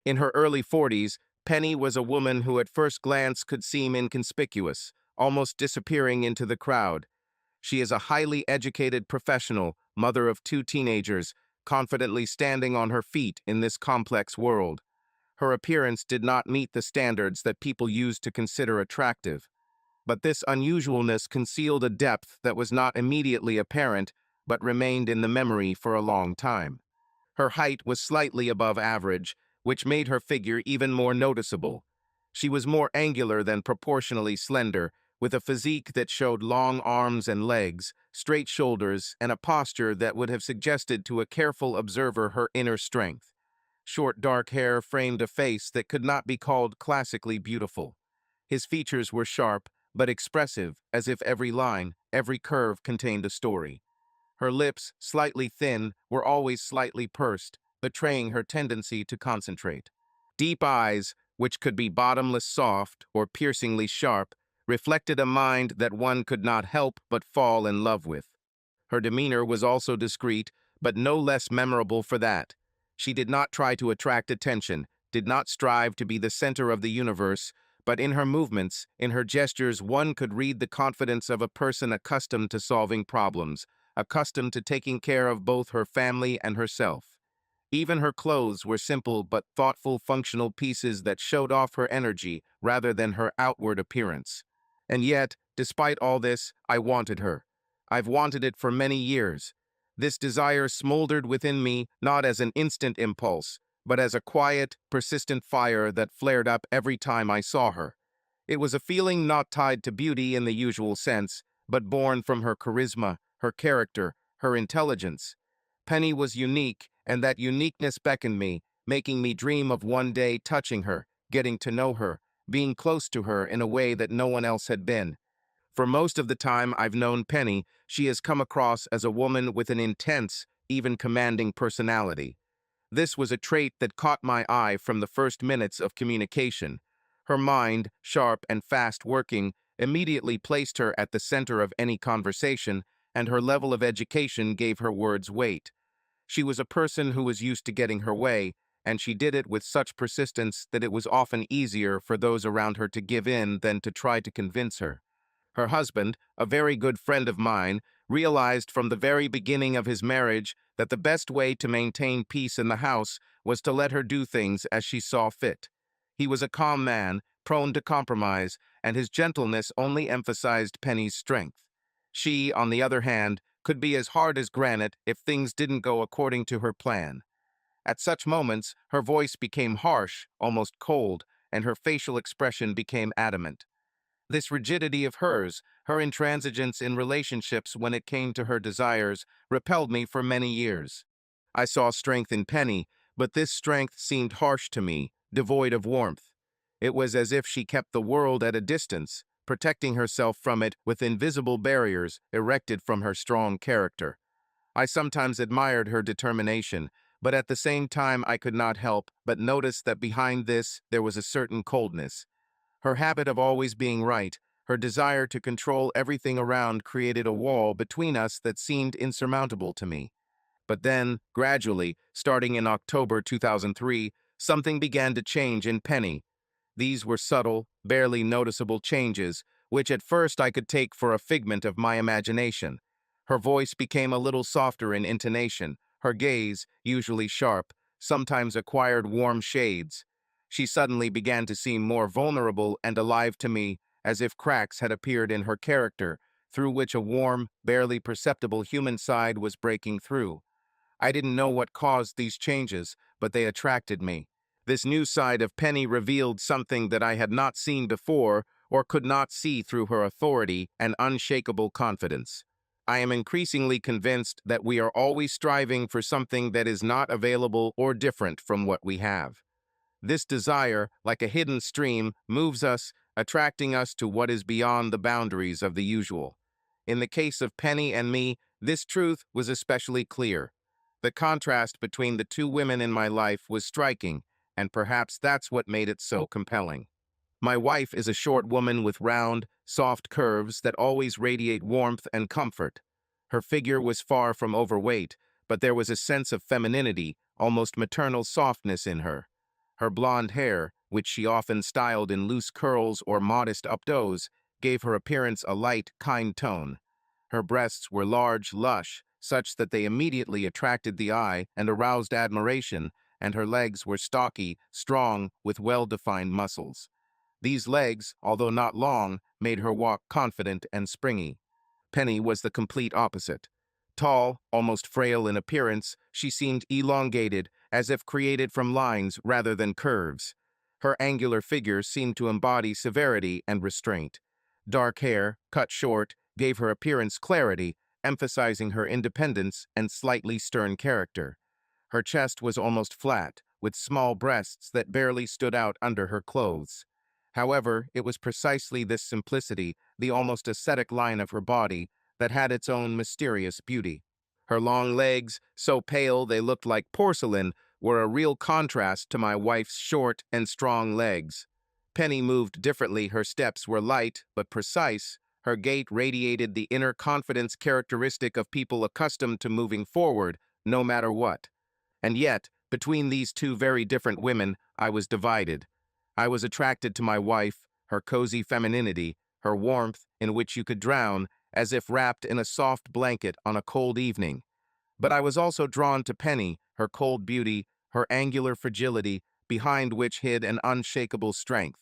In her early 40s, Penny was a woman who at first glance could seem inconspicuous, almost disappearing into the crowd. She is a highly educated professional, mother of two teenagers, confidently standing on her feet in this complex world. Her appearance did not meet the standards that people used to consider attractive. But this unusualness concealed a depth that was not immediately apparent, but remained in the memory for a long time. Her height was slightly above average, which made her figure even more noticeable. She was more angular than proportionally slender, with a physique that showed long arms and legs, straight shoulders, and a posture that would have suggested to a careful observer her inner strength. Short dark hair framed a face that could not be called classically beautiful. His features were sharp, but expressive, as if every line, every curve contained a story. Her lips, slightly thin, were always slightly pursed, betraying her tendency to concentrate. Deep eyes, which could be bottomless soft or piercingly sharp, reflected a mind that one could not help but fall in love with. Her demeanor was also discreet, but no less memorable for that. She did not try to attract attention, did not strive to be the center of the universe, but in her movements, in her gestures, one could read the confidence of a person accustomed to solving problems, accustomed to taking care of both her family and herself. Even her clothes were simple but thoughtful functional pieces that showed off her energy rather than her outward appearance. And yet, despite all this, I wanted her. I've wanted it for many years. This desire smoldered within me not as an instant impulse, but as a quiet, persistent fire that flared up every time I saw her. It was a feeling not tied to beauty in the usual sense, but born from her charisma, her character, her intelligence. Penny was unique, and that uniqueness beckoned me, making me dream of one day touching her, getting to know her, being close to her in a way that no one else had been. For most of the time I've known Penny, she has come across as a woman with an intense, even commanding personality. This was a trait that caught my eye from the first minutes of communication. Her mind, sharp and fast-working, immediately placed her at the center of any conversation, and her level of education gave her words weight. She was a person who was used to getting her way, and she did it with such persistence that it was often easier for those around her to give in than to try to convince her. Her husband, a very good friend of mine, realized from the very beginning of his marriage that the best way to maintain peace in the house was to let her do things as she saw fit. He was a calm man, prone to compromise, and his gentleness only emphasized Penny's strength. She, on the other hand, could be as hard as granite if things didn't go according to her plan. At such moments, her voice became harsh, almost cold, and her facial expression became adamant. This rigidity of hers, her intransigence in relationships when it came to her desires, repelled me for many years. I saw strength in Penny, but this strength seemed harsh to me, devoid of warmth. It was as if she kept the world at a distance, protecting herself from it with invisible barriers erected from her strong character. I sometimes admired her determination, but at the same time I could not help but notice that behind this there was a certain coldness. Her habit of always being right, her desire to control everything around created a wall between us that seemed insurmountable to me. But then, gradually, starting in October 2003, something began to change in Penny. These were subtle, barely noticeable changes, which at first I could take for a figment of my imagination. Her voice became a little softer in intonation, her gaze, usually sharp, sometimes acquired warm shades. She suddenly began to seem more vulnerable and alive to me, as if cracks had appeared in her character, through which a warm, barely perceptible human side was breaking through. I didn't know what caused these changes, but they attracted me. This new side of Penny revealed something that I had not seen before or could not see through her authority and unshakable confidence. I am increasingly convinced that we are always striving for something that is not available or different from what we have. This desire, like a hidden stream, moves us, attracting us to what is beyond the boundaries of the usual. In the case of Penny and me, this truth was especially clear. The contrast between the two women in my life was striking, and perhaps that's what made it so compelling. My wife is a short woman with round, soft curves that always radiate warmth and comfort. Her figure was far from overweight, but there was a sense of femininity, almost maternal softness in her. Her blonde hair, which she often styled in loose curls or modest updos, gave her appearance a light, kind tone. Her breasts were large, lush, such that they immediately attracted the eye and aroused admiration, and her legs were stocky, strong, with well-defined muscles. These legs, although not long, made her walk confident and springy. Penny was the complete opposite. Tall, almost frail in appearance, she seemed elongated, as if created from lines rather than curves. Her angular figure seemed to embody severity and restraint. Dark hair, cut short, gave her appearance clarity, emphasizing her independence and slightly stern character. Her chest was almost flat, with small breasts that barely stood out under her clothes. However, it was precisely this simplicity, the almost ascetic line of her body, that had its own mysterious beauty. Her long legs, so pale they looked like porcelain, were a real contrast to my wife's short and strong legs. Penny moved differently. Her steps were light but precise. Her gait radiated the inner confidence characteristic of people accustomed to moving forward, no matter what. And yet, between these two very different women, I was divided. I was attracted to my wife, her cozy femininity, her warmth in which you could drown, as if wrapped in a soft blanket on a cold evening. But I was also drawn to Penny, her cold beauty, her angular fragility, behind which hid an unshakable strength.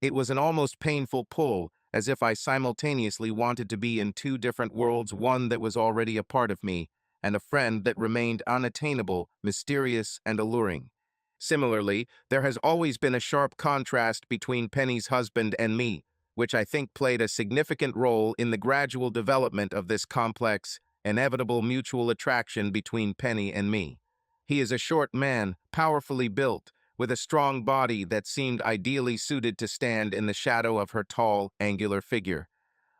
It was an almost painful pull, as if I simultaneously wanted to be in two different worlds, one that was already a part of me, and a friend that remained unattainable, mysterious, and alluring. Similarly, there has always been a sharp contrast between Penny's husband and me, which I think played a significant role in the gradual development of this complex, inevitable mutual attraction between Penny and me. He is a short man, powerfully built, with a strong body that seemed ideally suited to stand in the shadow of her tall, angular figure.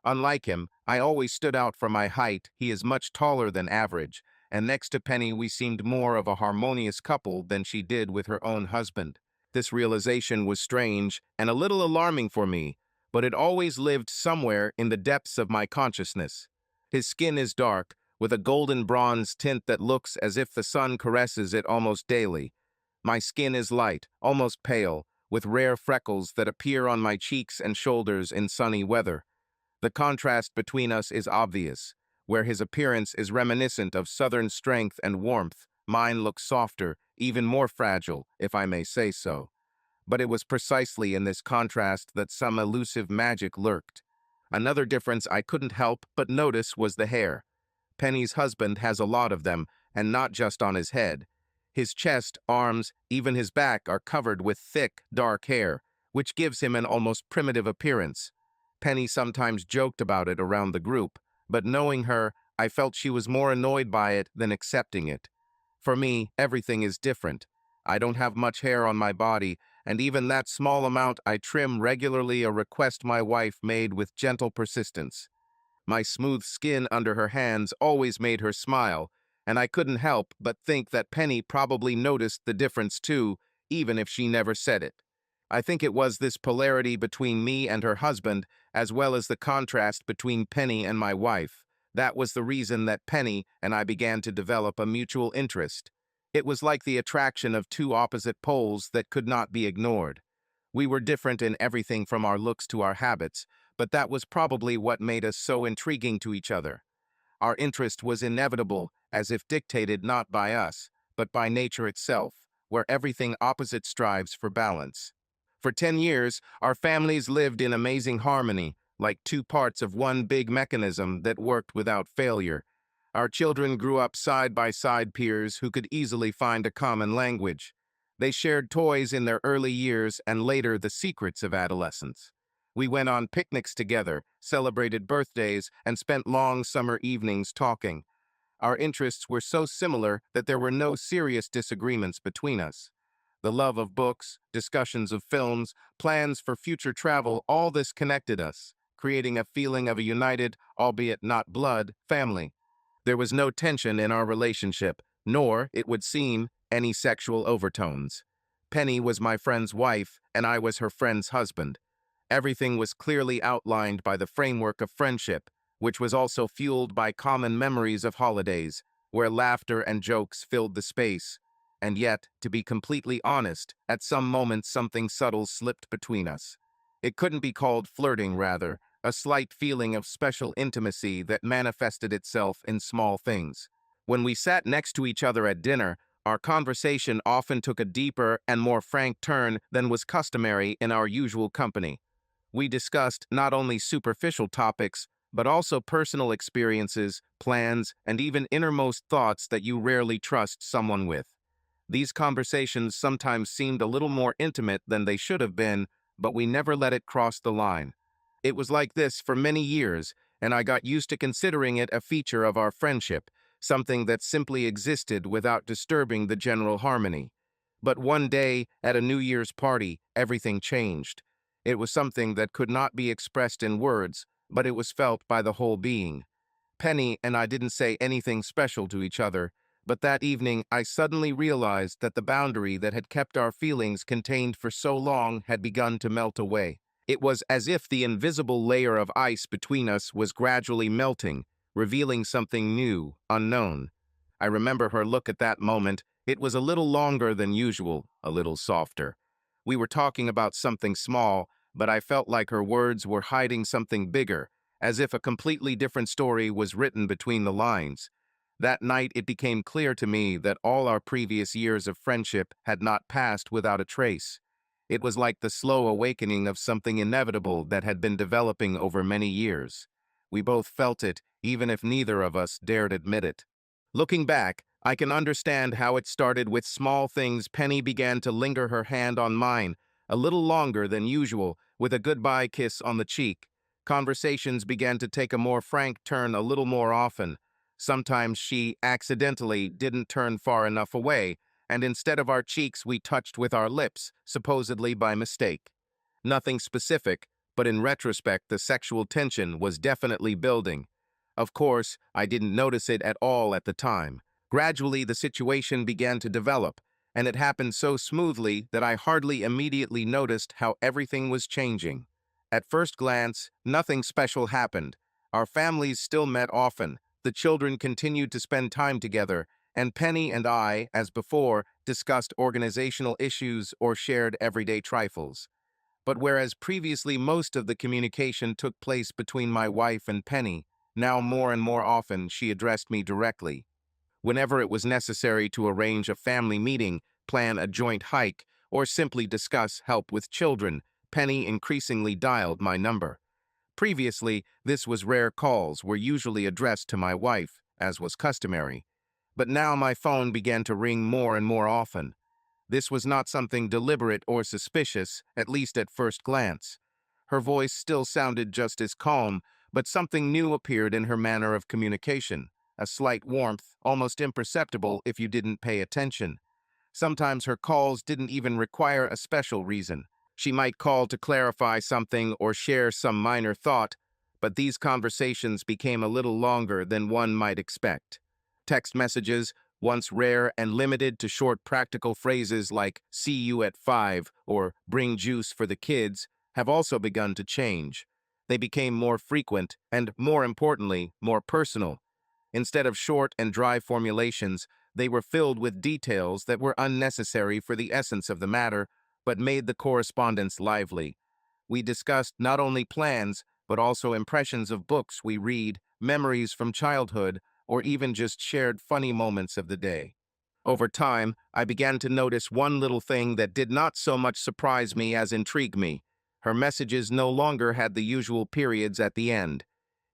Unlike him, I always stood out for my height. He is much taller than average, and next to Penny we seemed more of a harmonious couple than she did with her own husband. This realization was strange and a little alarming for me, but it always lived somewhere in the depths of my consciousness. His skin is dark, with a golden bronze tint that looks as if the sun caresses it almost daily. My skin is light, almost pale, with rare freckles that appear on my cheeks and shoulders in sunny weather. The contrast between us is obvious. Where his appearance is reminiscent of southern strength and warmth, mine looks softer, even more fragile, if I may say so. But it was precisely in this contrast that some elusive magic lurked. Another difference I couldn't help but notice was the hair. Penny's husband has a lot of them, and not just on his head. His chest, arms, even his back are covered with thick, dark hair, which gives him an almost primitive appearance. Penny sometimes joked about it around the group, but knowing her, I felt she was more annoyed by it than accepting it. For me, everything is different. I don't have much hair on my body, and even that small amount I trim regularly, a request my wife made with gentle persistence. My smooth skin under her hands always made her smile, and I couldn't help but think that Penny probably noticed the difference too, even if she never said it. I think it was this polarity between me and her husband, as well as the contrast between Penny and my wife. That was the reason that Penny and I began to develop a mutual interest. It was like the attraction of two opposite poles that could not be ignored. We were different in everything from our looks to our habits, but that was probably what made us so intriguing to each other. Our interest was inevitable, as if dictated not by us, but by nature itself, where everything opposite strives for balance. For 10 years, our families lived in amazing harmony, like two parts of one big mechanism that worked without failure. Our children grew up side by side, peers who could easily find a common language. They shared toys in their early years and later the secrets of adolescence. We went on picnics together, celebrated birthdays, and spent long summer evenings talking. Our interests were so similar that there were no serious disagreements between us. The love of books, discussions of films, plans for future travel, all this connected us, creating a feeling of a united, albeit not blood, family. There was no tension in our relationship, nor, it would seem, any sexual overtones. Penny was my friend's wife, and I was her friend's husband. Everything was clearly outlined by the framework of friendship, which was also fueled by common memories of holidays, where laughter and jokes filled the space. And yet, to be completely honest, at some moments something subtle slipped between us. It couldn't be called flirting, rather, a slight feeling of special intimacy that manifested itself in small things. When we sat next to each other at dinner, our conversation often took a deeper and more frank turn than was customary in our usual company. We discussed not only superficial topics, but also personal experiences, plans, and even innermost thoughts that you rarely trust someone with. These conversations sometimes seemed a little more intimate than they should have been, but we never let it cross the line. It was like this for many years, and I got used to considering it a feature of our friendship, something that simply existed without disturbing the general harmony. But one day, at a New Year's party, everything changed. It was something that could not be expressed in words, but it was felt by the whole being. Penny and I didn't say anything special to each other, but that evening I suddenly realized that the boundary that had kept our feelings contained for so long had begun to melt away. It was as if the invisible layer of ice between us was gradually melting, revealing something new, unknown. I remember her look at that moment. It was a little longer than usual, a little softer. We were talking about something small, but I felt like her words were hiding something bigger, as if a completely different story was written between the lines. That night it became clear to me that all our previous years of friendship had not passed without a trace. It was like the slow awakening of something inevitable that had been developing over many years. We both felt it, even if neither of us dared admit it. Looking back, I can understand how it started with small things. Penny began to linger her hand on mine, a little longer than usual, with a goodbye kiss on the cheek. Conversations began to take a more frank turn a little more often. Sometimes she accidentally didn't turn far enough away, and instead of our cheeks we touched with our lips, supposedly by mistake. Nothing specific, but in retrospect the sexual tension was definitely building. Of course, I didn't notice it at all at the time. Gradually the situation began to develop, and it happened so smoothly that I hardly immediately noticed how everything was changing. At first glance, nothing special happened. Our families still met often, the children continued to spend time together, and Penny and I, as before, discussed organizational issues or shared everyday trifles. But whereas previously most of the communication took place between my wife and Penny, now more and more often she addressed me directly. Whenever it was necessary to arrange a family meeting, plan a joint hike, or simply discuss help with children, Penny increasingly dialed my number. Previously, this was rare calls were usually addressed to my wife, as was customary. But now my phone began to ring more and more often. This was not something deliberate or suspicious, at least at first glance. Her voice still sounded just as calm, but something new appeared in her manner of communication, a slight warmth, almost imperceptible if you didn't pay attention. Sometimes her calls didn't even require a special reason. She might call to clarify something or share some minor thought, but these conversations became a little longer than one might expect. Text messages, once rare and limited to short practical phrases like "see you at 5" or "bring juice for the kids," have also begun to change. They became more frequent and, more importantly, more personal. Instead of short and dry formulations, they were filled with details that were unnecessary for the essence of the matter, but made the correspondence lively. We discussed not only plans, but also impressions of books we read, memories from childhood, or even just shared funny moments of the day. Over time, I began to notice one little thing that did not so much surprise me as intrigue me. Her messages no longer had the usual periods at the end.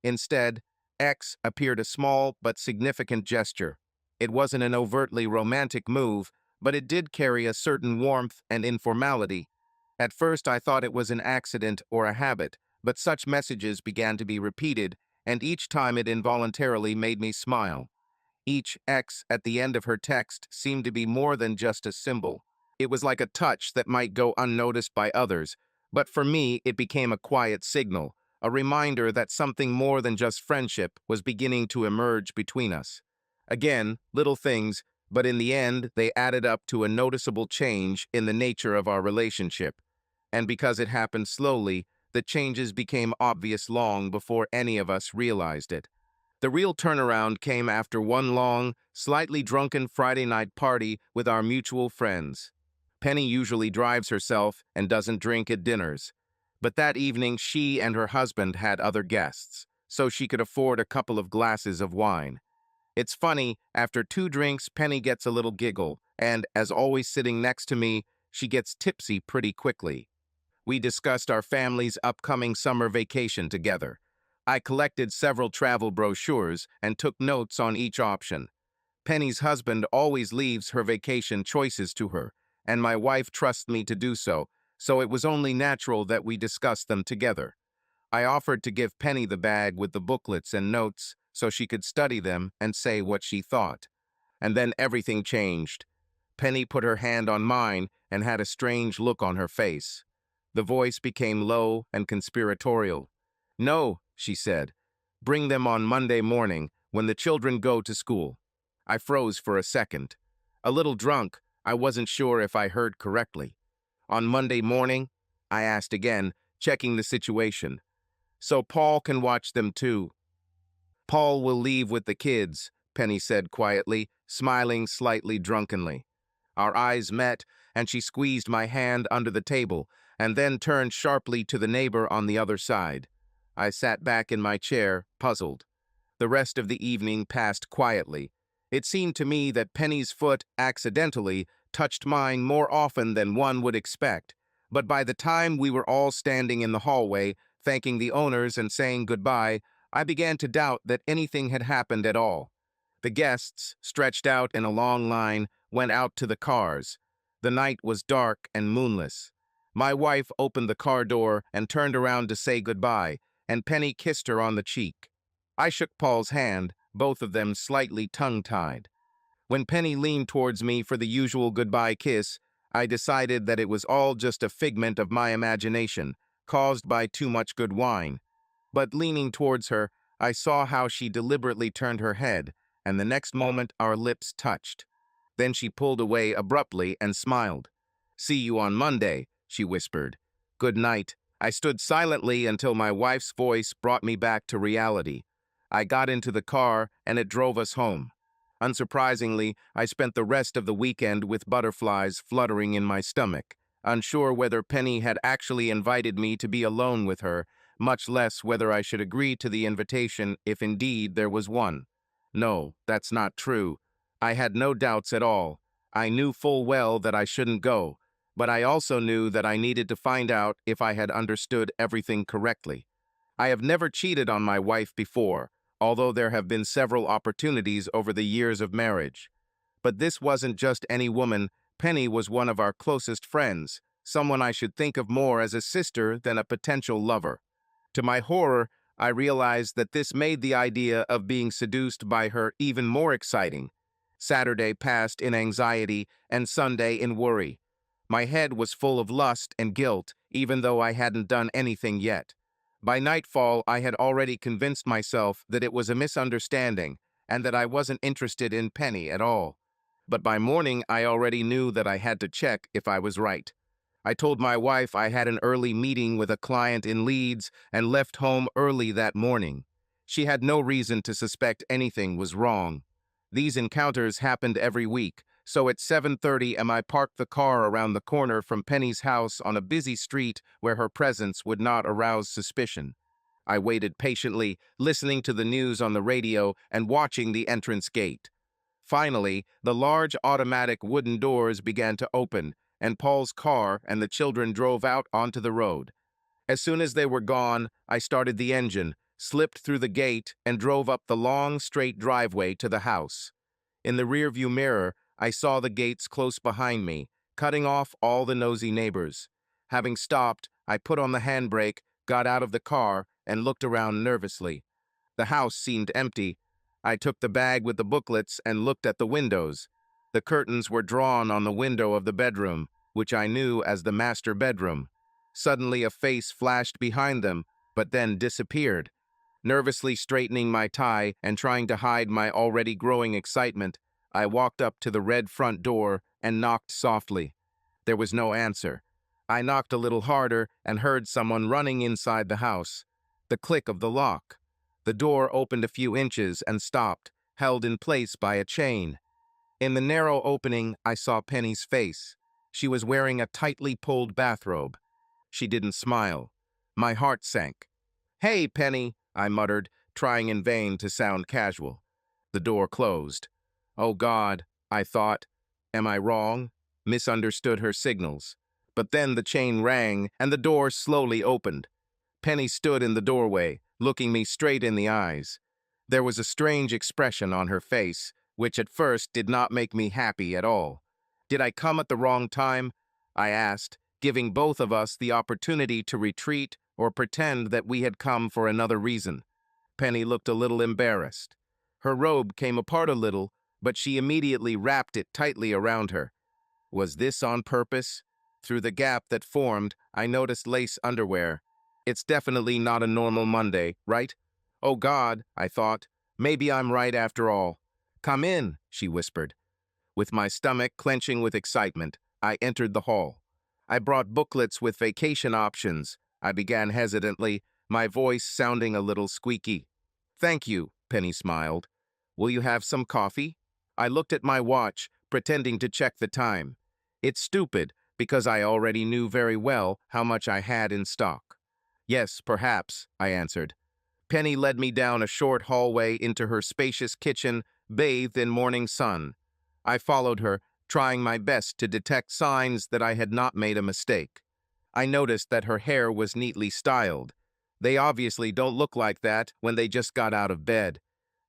Instead, X appeared a small but significant gesture. It wasn't an overtly romantic move, but it did carry a certain warmth and informality. At first I thought it was an accident or a habit, but such messages began to be repeated, and each time it involuntarily made me smile. Each X at the end of her text seemed to be more than just a symbol. It was like a touch that might go unnoticed by others, but for me it became a quiet signal, a reminder that something more than just friendship was beginning to emerge between us. Again, little things, but in the end they added up to a noticeable change in the nature of our relationship. And because it happened slowly, the changes became obvious long before any of us realized it. The real turnaround came after one long, slightly drunken Friday night party with our mutual friends. Penny usually drives herself and doesn't drink at dinners. But that evening she and her husband had other guests, so she could afford a couple of glasses of wine. It's funny, after 2 drinks, Penny gets a little giggle, and, as always sitting next to me, she gets tipsy pretty quickly. We discussed our family's upcoming summer vacation together. I collected several travel brochures and took notes on each option. Penny's husband always leaves her vacation choices to her, and my wife trusts me to do so, so it was only natural that we discuss them together. I offered to give Penny the bag with the booklets and notes so she could study them and say what she thought. And then everything changed. Penny put her hand on mine and had a strange look on her face. The voice became low and conspiratorial. "No," she said. "Bring them on Monday morning when the children go to school." I froze for a second. A little drunk, I wasn't sure if I heard correctly. "On Monday morning?" I asked again, checking the situation. "So Paul can watch them too." "Paul will leave with the kids," Penny said quietly, smiling slightly drunkenly. Our eyes met, and she squeezed my hand under the table, and then turned sharply to the neighbor on the other side. I sat back in my chair, puzzled. The rest of the evening passed quietly. It seemed to me that Penny's foot accidentally touched mine more often than one would expect, but by the time we were all standing in the hallway, thanking the owners and saying goodbye, I began to doubt that anything had happened at all. The guests, stretched out in a long line, went out to the cars. The night was dark and moonless. My wife opened the car door and turned around to say goodbye, and Penny kissed her on the cheek. I shook Paul's hand, both of them slightly tongue-tied. When Penny leaned towards me for the usual goodbye kiss, I decided that it was all just a figment of my imagination, caused by too much good wine. But leaning towards her, I saw how she deliberately turned her head, and the next moment our lips touched. Then she pulled away abruptly and smiled. "See you on Monday," she whispered. "Good night." I stood silently until my wife's voice brought me back to reality. I got into the car, and it drove us home. Unsurprisingly, I spent the rest of the weekend with butterflies fluttering in my stomach, unsure whether Penny had actually invited me to be alone with her, much less whether I should agree to the invitation if indeed there was one. No, that's not true. I had no doubts at all. I knew full well that I shouldn't go, but I also knew that I needed to find out if I had understood everything correctly. I have never cheated on my wife before, although there have been several opportunities over the years of marriage. But this wasn't just any woman. Penny was one of our closest friends, someone I should think of more as a sister than a potential lover. To my horror, I realized that this made the idea of being seduced by her even more exciting. Saturday passed in anxiety and Sunday in worry. My head was full of lust and guilt, even though I hadn't done anything yet. By nightfall, I had already convinced myself that it was a misunderstanding and that I wasn't interested in Penny at all. But by morning, I already knew that I had to check if I was right. I told my wife I had an early meeting with a client in Leeds and left home early that morning. She had no reason to suspect anything was wrong. These encounters happened every week, so at 7:30 I parked the car around the corner from Penny's house on a busy street where her presence would not arouse suspicion. I waited patiently, listening to the news on the radio and watching the entrance gate. Finally, the large automatic wooden doors began to open, and Paul's car and the children drove out onto the road. As soon as they were gone, I started the engine, slipped through the gate, and drove up the long, straight driveway to the house. In the rearview mirror, I saw the gates close behind me, cutting off all the nosy neighbors. Having stopped, I put on the handbrake, got out of the car, and looked around nervously. The house seemed empty. I took the bag with the booklets and looked at the windows. The curtains were drawn on the window of the bedroom, which I knew as the master bedroom. Suddenly a face flashed behind them, but then disappeared. Nervously straightening my tie and trying to hide my already growing excitement, I walked up to the red front door and knocked softly. There was no answer. I knocked a little harder and heard someone running inside the house. The click of the lock. The door opened a few inches and stopped, held in place by a chain. In the narrow opening, I saw Penny's face. She was wearing a tightly pulled bathrobe. She didn't smile. My heart sank. "Hey, Penny," I muttered, trying in vain to sound casual. The door closed. Oh God, I thought. Am I wrong? Misunderstood her signals. But then the chain rang and the door slowly opened. Penny stood in the doorway, looking me straight in the eyes. There was a strange expression on her face, which at first did not make me happy at all. Did I come at the wrong time? I asked, giving both of us the opportunity to retreat or pretend that we had come for another reason. Penny looked a little embarrassed. Her robe came apart a little, but she immediately wrapped it tightly around her. Was this on purpose? Through the gap that formed, I noticed lace underwear. It's definitely not a normal Monday, right? Oh God, I thought. Maybe I'm right after all. "Come in," she whispered. With my stomach clenching with excitement, I entered the hall. I brought booklets with vacation options. I began hesitantly, my voice sounding a little squeaky. "Thank you," Penny smiled. "Will you have some coffee?" I looked at my watch, pretending to check the time. It's stupid, because I already knew very well how much I had in stock. "Yes, perhaps," I answered. Penny led me down a short hallway into her spacious kitchen, bathed in morning sun. I followed her, trying my best to detect signs that I had not made a mistake. I noticed that her hair was neatly styled. They obviously don't look like that when they just got out of bed.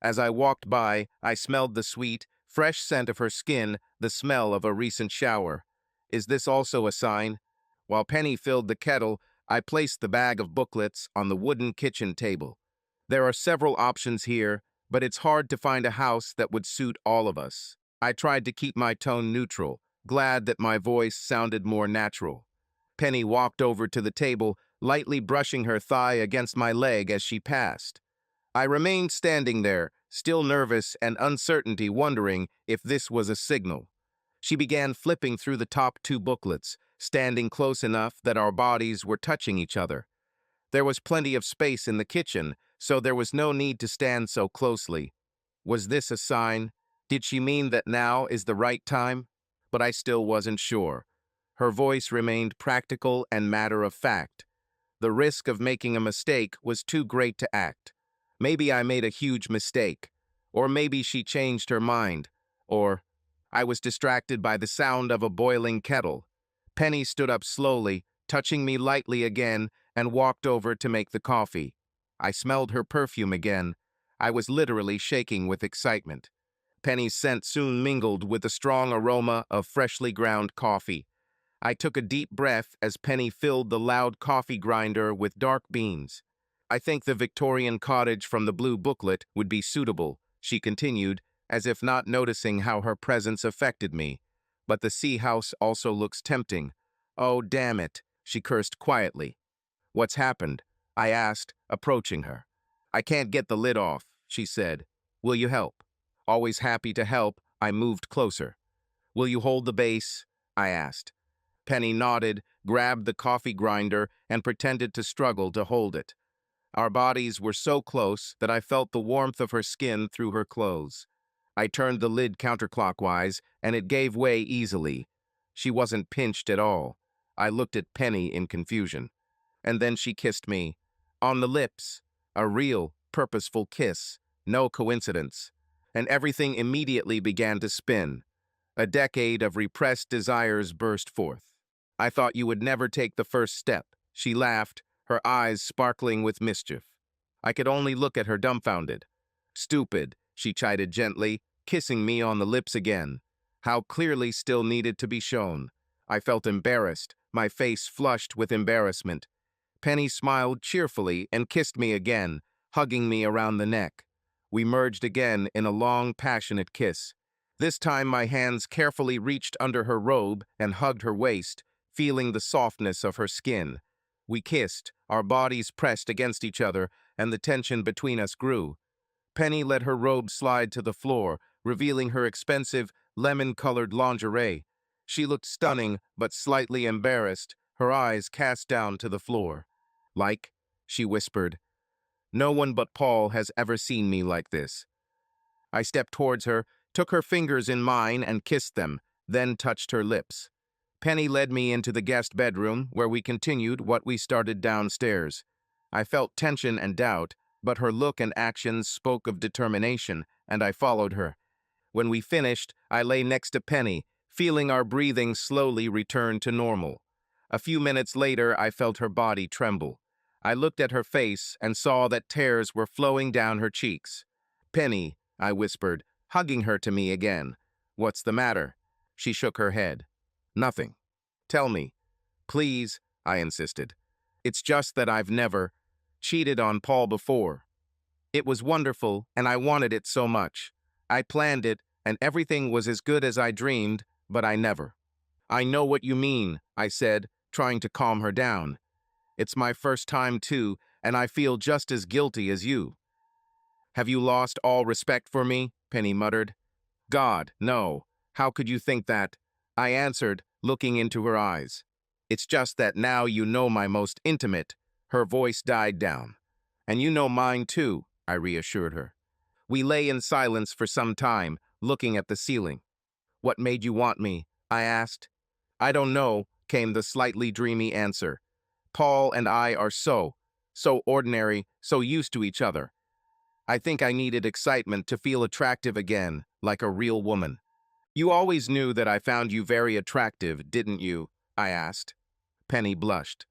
As I walked by, I smelled the sweet, fresh scent of her skin, the smell of a recent shower. Is this also a sign? While Penny filled the kettle, I placed the bag of booklets on the wooden kitchen table. There are several options here, but it's hard to find a house that would suit all of us. I tried to keep my tone neutral, glad that my voice sounded more natural. Penny walked over to the table, lightly brushing her thigh against my leg as she passed. I remained standing there, still nervous and uncertainty, wondering if this was a signal. She began flipping through the top two booklets, standing close enough that our bodies were touching each other. There was plenty of space in the kitchen, so there was no need to stand so closely. Was this a sign? Did she mean that now is the right time? But I still wasn't sure. Her voice remained practical and matter-of-fact. The risk of making a mistake was too great to act. Maybe I made a huge mistake. Or maybe she changed her mind. Or I was distracted by the sound of a boiling kettle. Penny stood up slowly, touching me lightly again, and walked over to make the coffee. I smelled her perfume again. I was literally shaking with excitement. Penny's scent soon mingled with the strong aroma of freshly ground coffee. I took a deep breath as Penny filled the loud coffee grinder with dark beans. "I think the Victorian cottage from the blue booklet would be suitable," she continued, as if not noticing how her presence affected me. "But the sea house also looks tempting. Oh, damn it," she cursed quietly. "What's happened?" I asked, approaching her. "I can't get the lid off," she said. "Will you help?" Always happy to help, I moved closer. "Will you hold the base?" I asked. Penny nodded, grabbed the coffee grinder, and pretended to struggle to hold it. Our bodies were so close that I felt the warmth of her skin through her clothes. I turned the lid counterclockwise, and it gave way easily. She wasn't pinched at all. I looked at Penny in confusion. And then she kissed me. On the lips. A real, purposeful kiss. No coincidence. And everything immediately began to spin. A decade of repressed desires burst forth. "I thought you would never take the first step." She laughed, her eyes sparkling with mischief. I could only look at her dumbfounded. "Stupid," she chided gently, kissing me on the lips again. How clearly still needed to be shown. I felt embarrassed, my face flushed with embarrassment. Penny smiled cheerfully and kissed me again, hugging me around the neck. We merged again in a long, passionate kiss. This time my hands carefully reached under her robe and hugged her waist, feeling the softness of her skin. We kissed, our bodies pressed against each other, and the tension between us grew. Penny let her robe slide to the floor, revealing her expensive, lemon-colored lingerie. She looked stunning, but slightly embarrassed, her eyes cast down to the floor. "Like?" she whispered. No one but Paul has ever seen me like this. I stepped towards her, took her fingers in mine and kissed them, then touched her lips. Penny led me into the guest bedroom, where we continued what we started downstairs. I felt tension and doubt, but her look and actions spoke of determination, and I followed her. When we finished, I lay next to Penny, feeling our breathing slowly return to normal. A few minutes later, I felt her body tremble. I looked at her face and saw that tears were flowing down her cheeks. "Penny," I whispered, hugging her to me again. "What's the matter?" She shook her head. "Nothing." "Tell me." "Please," I insisted. "It's just that I've never cheated on Paul before. It was wonderful, and I wanted it so much. I planned it, and everything was as good as I dreamed, but I never." "I know what you mean," I said, trying to calm her down. "It's my first time too, and I feel just as guilty as you." "Have you lost all respect for me?" Penny muttered. "God, no. How could you think that?" I answered, looking into her eyes. "It's just that now you know my most intimate." Her voice died down. "And you know mine too," I reassured her. We lay in silence for some time, looking at the ceiling. "What made you want me?" I asked. "I don't know," came the slightly dreamy answer. "Paul and I are so ordinary, so used to each other. I think I needed excitement to feel attractive again, like a real woman." "You always knew that I found you very attractive, didn't you?" I asked. Penny blushed.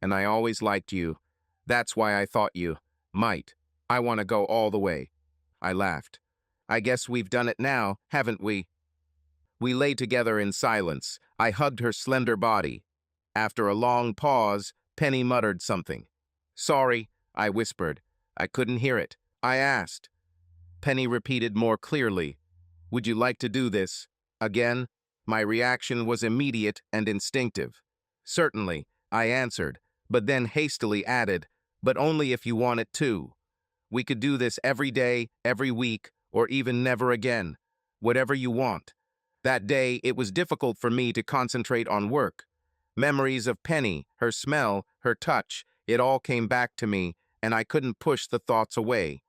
"And I always liked you. That's why I thought you might. I want to go all the way." I laughed. "I guess we've done it now, haven't we?" We lay together in silence. I hugged her slender body. After a long pause, Penny muttered something. "Sorry," I whispered. "I couldn't hear it." I asked. Penny repeated more clearly. "Would you like to do this again?" My reaction was immediate and instinctive. "Certainly," I answered, but then hastily added, "but only if you want it to. We could do this every day, every week, or even never again. Whatever you want." That day, it was difficult for me to concentrate on work. Memories of Penny, her smell, her touch, it all came back to me, and I couldn't push the thoughts away.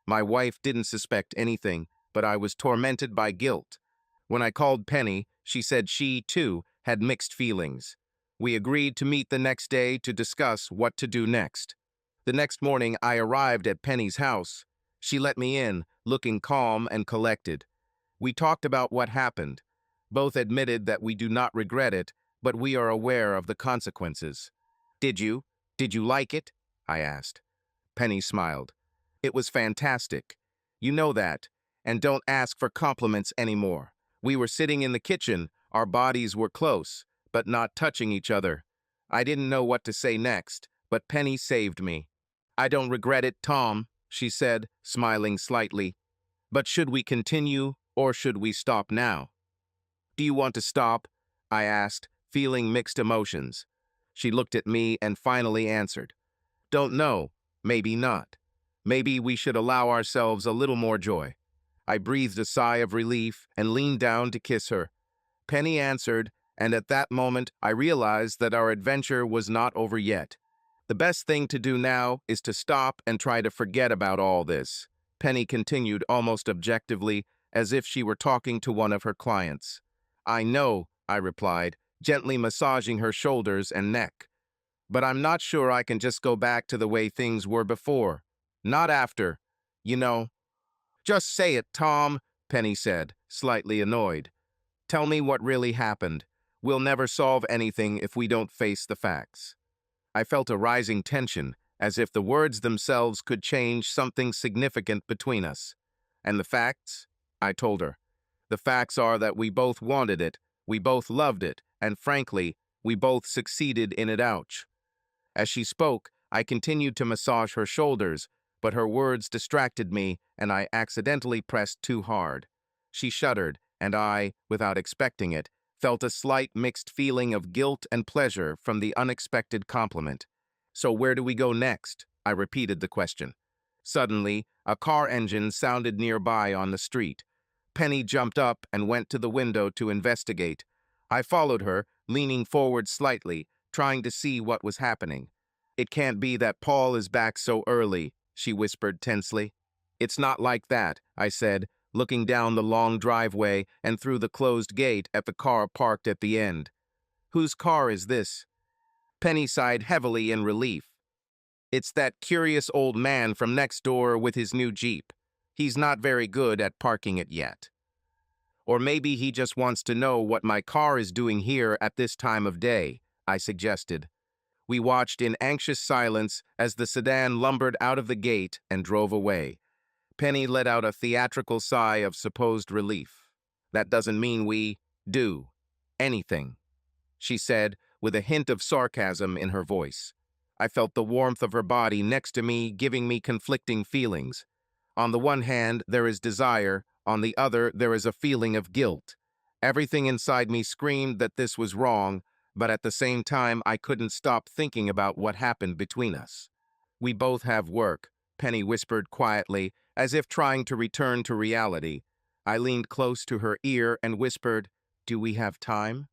My wife didn't suspect anything, but I was tormented by guilt. When I called Penny, she said she, too, had mixed feelings. We agreed to meet the next day to discuss what to do next. The next morning, I arrived at Penny's house. She let me in, looking calm and collected. We talked about what happened. Both admitted that we do not regret it, but we are aware of the consequences. Did you? Did you like it?" I asked. Penny smiled. "It was fantastic. You know that, and don't ask for compliments anymore. We were sitting in the kitchen, our bodies were close, but not touching each other. I didn't know what to say next, but Penny saved me." "I don't regret it, Tom," she said, smiling slightly. "But should we continue, or should we stop now?" "Do you want to stop?" I asked, feeling mixed emotions. She looked at me and finally answered. "Don't know. Maybe not. Maybe we should allow ourselves a little more joy." I breathed a sigh of relief and leaned down to kiss her. Penny answered, and at that moment I realized that our adventure was not over yet. "The best thing to do now is to stop and try to forget about all this," Penny continued almost objectively, as if she were talking to one of her clients. "I know," I replied, gently massaging her shoulders and neck. "But I'm not sure I can just go back to the way things were before. Not after, you know." "Just say it, Tom," Penny said, slightly annoyed. "Tell me what really happened. We'll never solve anything if we don't face the facts." I felt a rising tension, as if the words themselves could change something significant between us. "And the facts?" I told her. "The facts are that we both wanted it, we both loved it, and frankly, we both succeeded in it. Ouch." As she spoke, I continued to massage her shoulders, but her words distracted me and I accidentally pressed too hard. She shuddered, and I, without expecting it, felt a slight mixed feeling of guilt and pleasure from the unexpected compliment. "So where do we go next?" I repeated the question. Suddenly, a car engine sounded nearby on the street. Penny jumped up and went to the window to investigate. I followed her, leaning forward slightly, trying to see what was happening. "It can't be that Paul is back so early," she whispered tensely. It's not like that, I said, looking down the long driveway and through the closed gate at the car parked at the end. Whose car is this? Penny sighed heavily in relief. It's that curious old man from next door with his new Jeep. He's not very good at parking it yet. Or maybe he just wants to know what my car is doing here at this time of day, I suggested. We watched in anxious silence as the sedan lumbered out of the gate and drove away. Penny let out a theatrical sigh of supposed relief. That doesn't mean we do anything, she said with a hint of sarcasm in her voice. I felt the warmth of her body next to me giving me conflicting feelings. On the one hand, there is desire. On the other, there is a feeling of guilt. Everything inside me screamed that this was wrong, but at the same time, I couldn't stop thinking about what happened between us. We both have work, Penny whispered quietly, as if trying to return to reality. I leaned close to her ear and whispered, "Do we have time?"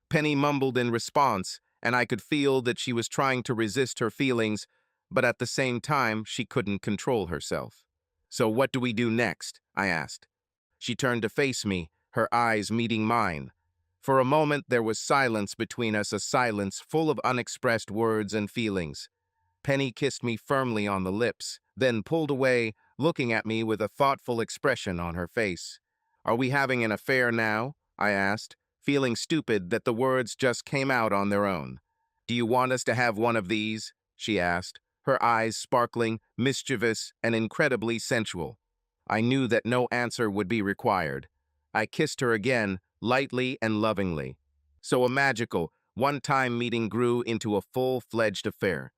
Penny mumbled in response, and I could feel that she was trying to resist her feelings, but at the same time, she couldn't control herself. "So what do we do next?" I asked. She turned to face me, her eyes meeting mine. For a moment, there was silence between us, a silence full of unexpressed words and feelings. Penny kissed me firmly on the lips, then pulled away, looking at me with a thoughtful expression on her face. "Are we having an affair now?" I asked, feeling stupid that the words just came out on their own. "Do you want us to have one of these?" she asked, her eyes sparkling, mischievous, and incredibly sensual. I knew that no answer would be required. I kissed her again, lightly and lovingly. So a magical, one-time meeting grew into a full-fledged affair.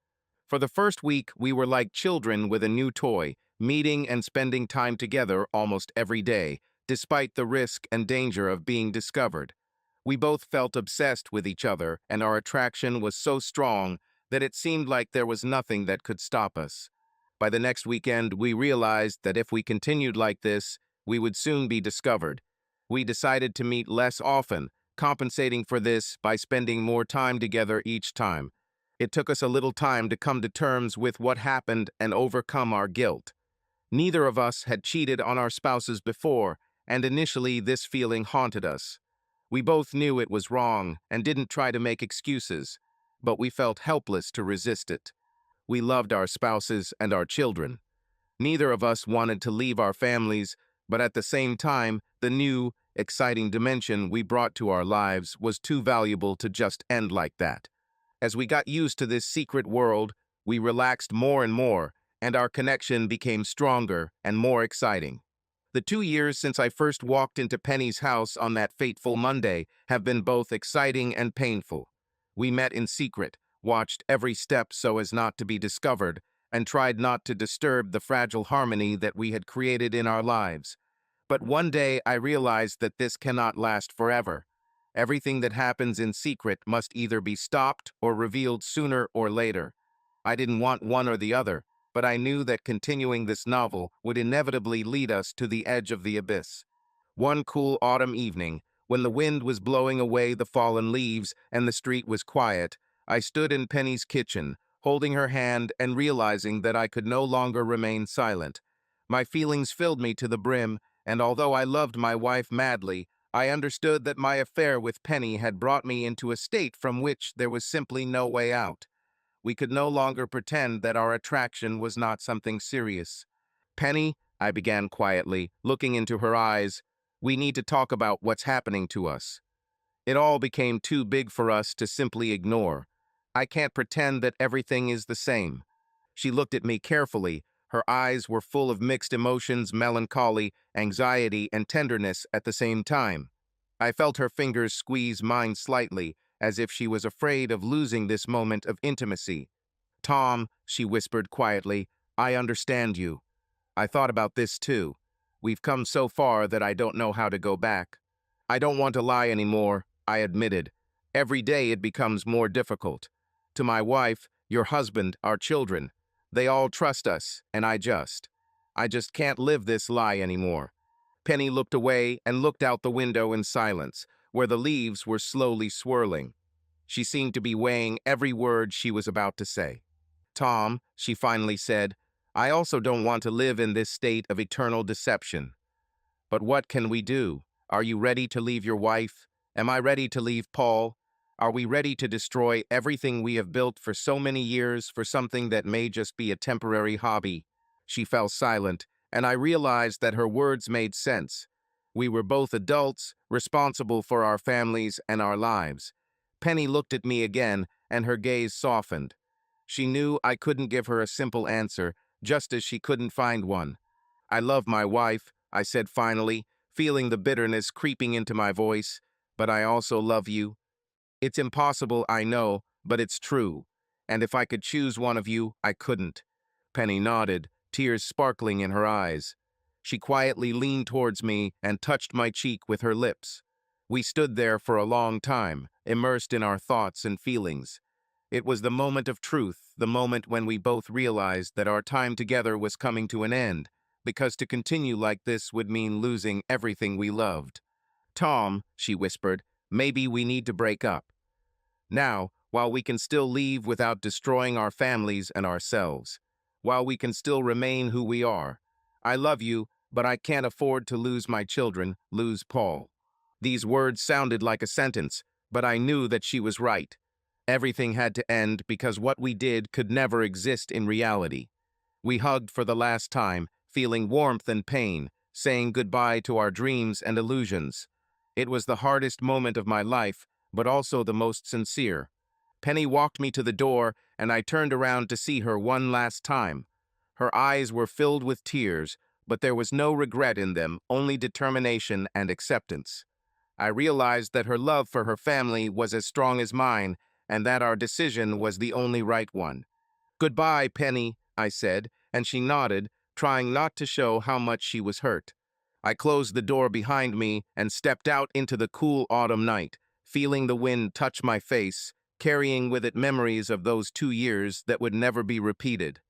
For the first week, we were like children with a new toy, meeting and spending time together almost every day, despite the risk and danger of being discovered. We both felt obsessed with each other, and our attraction was so strong that it seemed like there was nothing that could stop us. By the next weekend, we realized that if we continued like this, we would soon be discovered. We decided to meet less often, compensating for this by spending more time together each time. It took us a little time to come to terms with what happened and overcome our guilt. Neither of us had cheated on our spouses before, and initially this feeling haunted us. We both knew it was wrong and didn't try to make excuses, but we felt helpless to resist it. We loved our spouses and our children. Neither of us wanted to leave our families, but at the same time, the new, exciting dimension we brought to our lives was too valuable to just end like that. As we got used to this secret world, we relaxed more and more, and our connection became stronger and more exciting. The 2 years since I first walked into Penny's house on that fateful Monday have been both exciting and painful. We met in secret, watched every step so as not to be discovered, and tried not to disturb the fragile harmony that we had created in our lives. But one day I realized that this cannot last forever. Everything that happens in secret must either be stopped or revealed sooner or later. I didn't want one or the other, but I knew that continuing this novel would inevitably lead us to the edge of the abyss. One cool autumn evening, when the wind was blowing away the fallen leaves and the street was quiet, I stood in Penny's kitchen, holding her hand and realizing that I could no longer remain silent. My feelings filled me to the brim, and although I loved my wife madly, I understood that my affair with Penny had brought me into a state from which there was simply no way out. We could no longer pretend that our attraction was not something serious. "Penny," I began quietly, looking into her eyes, "we need to talk about what's happening to us." It all became too big for us to simply ignore. I can't pretend that everything is the same. She looked at me carefully. Her eyes were full of mixed emotions, melancholy, anxiety, and tenderness at the same time. I felt her fingers squeeze mine slightly, as if she was afraid of losing this moment of intimacy. "Tom," she whispered quietly, "I understand you. I thought about this too. We've come so far that I don't know how to go back. I don't want to lie anymore," I admitted. "Every day it becomes more difficult. To my wife, your husband, our children, they all trust us, and I just can't live this lie anymore." Penny looked away and looked out the window in silence, where the leaves were slowly swirling. She seemed to be weighing every word she was about to say. "Tom," she finally said, I also don't want to live in this state of eternal deception. But what can we do? Are you ready to leave your wife? Am I ready to leave Paul? Are we ready to destroy everything we have built for so many years for something that may just be a temporary hobby? She fell silent, and I realized that her words made sense. We were both adults, responsible for our families and our lives. Penny looked at me again, and her gaze softened. She knew I couldn't give her a simple answer, just as she couldn't find one. I love my wife, I said finally, feeling the bitterness creeping into my voice, but I also love you. It's impossible, I know, but it's true. And if I could choose one of you, I couldn't. Penny nodded, tears sparkling in her eyes. She quietly leaned towards me and touched my cheek with her lips. We stood there for a long time, immersed in our thoughts and feelings. It was the moment of truth, the moment when we both realized that our time together was coming to an end, because to continue like this would mean losing everything we loved. Tom, she whispered, maybe we need to break up. Now, while we can still leave without destroying our families and ourselves. While we can still remain who we are. I love you, but I can't afford to lose my children, lose Paul. These words sounded like a sentence, but I knew that she was right. Everything had to end because what we did could never exist in reality. We hugged for the last time, feeling warmth and pain, saying goodbye to our dreams and illusions. It was the hardest moment of my life, but also the most sincere. Penny walked me to the door, and I turned around to see her one last time. Her eyes were filled with tears, but there was no regret in them, only determination and acceptance. I realized that her love for her family was as strong as mine, and that our decision was the only right one. "Goodbye, Penny," I said, and she nodded, trying not to show how much she was hurt. I closed the door behind me and stepped out into the cool autumn night, feeling the wind touch my face, carrying with it memories of those 2 years that would never be repeated.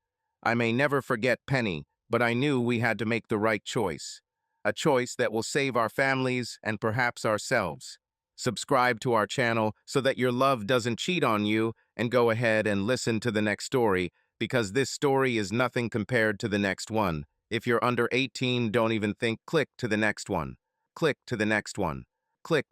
I may never forget Penny, but I knew we had to make the right choice. A choice that will save our families and perhaps ourselves. Subscribe to our channel so that your love doesn't cheat on you, and go ahead and listen to the next story, because this story is nothing compared to the next one. If you're under 18, don't even think, click to the next one. Click to the next one. Click